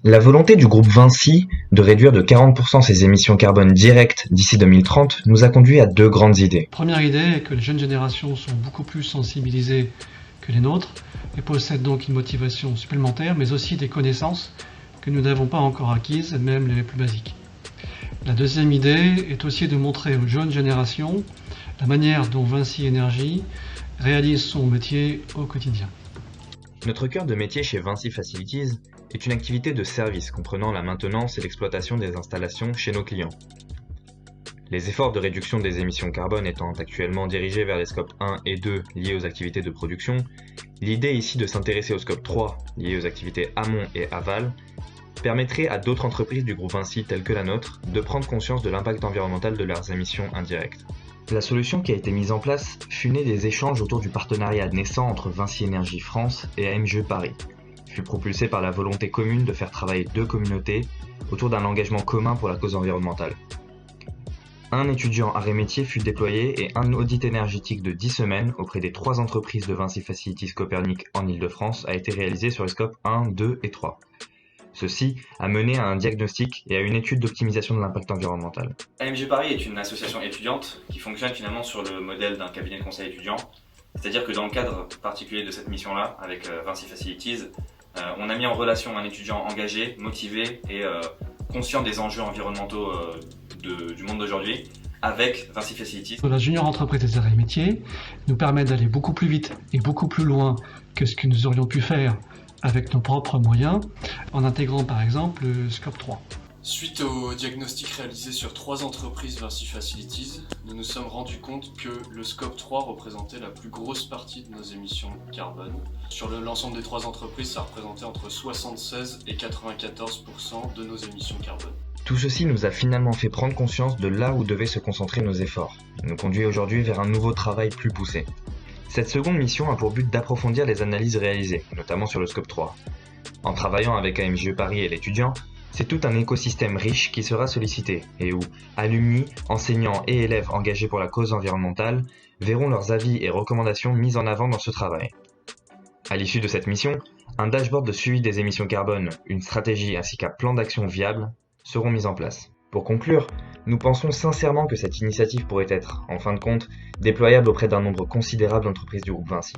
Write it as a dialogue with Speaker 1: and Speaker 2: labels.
Speaker 1: La volonté du groupe Vinci de réduire de 40% ses émissions carbone directes d'ici 2030 nous a conduit à deux grandes idées.
Speaker 2: Première idée est que les jeunes générations sont beaucoup plus sensibilisées que les nôtres et possèdent donc une motivation supplémentaire, mais aussi des connaissances que nous n'avons pas encore acquises, même les plus basiques. La deuxième idée est aussi de montrer aux jeunes générations la manière dont Vinci Énergie réalise son métier au quotidien.
Speaker 1: Notre cœur de métier chez Vinci Facilities est une activité de service comprenant la maintenance et l'exploitation des installations chez nos clients. Les efforts de réduction des émissions carbone étant actuellement dirigés vers les scopes 1 et 2 liés aux activités de production, l'idée ici de s'intéresser au scope 3 lié aux activités amont et aval permettrait à d'autres entreprises du groupe Vinci telles que la nôtre de prendre conscience de l'impact environnemental de leurs émissions indirectes. La solution qui a été mise en place fut née des échanges autour du partenariat naissant entre Vinci Énergie France et AMGE Paris, fut propulsée par la volonté commune de faire travailler deux communautés autour d'un engagement commun pour la cause environnementale. Un étudiant arrêt métier fut déployé et un audit énergétique de 10 semaines auprès des 3 entreprises de Vinci Facilities Copernic en Ile-de-France a été réalisé sur les scopes 1, 2 et 3. Ceci a mené à un diagnostic et à une étude d'optimisation de l'impact environnemental.
Speaker 3: AMG Paris est une association étudiante qui fonctionne finalement sur le modèle d'un cabinet de conseil étudiant. C'est-à-dire que dans le cadre particulier de cette mission-là, avec Vinci Facilities, on a mis en relation un étudiant engagé, motivé et conscient des enjeux environnementaux du monde d'aujourd'hui avec Vinci Facilities.
Speaker 2: La junior entreprise des arrêts métiers nous permet d'aller beaucoup plus vite et beaucoup plus loin que ce que nous aurions pu faire avec nos propres moyens, en intégrant par exemple le Scope 3.
Speaker 4: Suite au diagnostic réalisé sur 3 entreprises Vinci Facilities, nous nous sommes rendus compte que le Scope 3 représentait la plus grosse partie de nos émissions carbone. Sur l'ensemble des 3 entreprises, ça représentait entre 76 et 94% de nos émissions carbone.
Speaker 1: Tout ceci nous a finalement fait prendre conscience de là où devaient se concentrer nos efforts, et nous conduit aujourd'hui vers un nouveau travail plus poussé. Cette seconde mission a pour but d'approfondir les analyses réalisées, notamment sur le Scope 3. En travaillant avec AMGE Paris et l'étudiant, c'est tout un écosystème riche qui sera sollicité et où alumni, enseignants et élèves engagés pour la cause environnementale verront leurs avis et recommandations mis en avant dans ce travail. À l'issue de cette mission, un dashboard de suivi des émissions carbone, une stratégie ainsi qu'un plan d'action viable seront mis en place. Pour conclure, nous pensons sincèrement que cette initiative pourrait être, en fin de compte, déployable auprès d'un nombre considérable d'entreprises du groupe Vinci.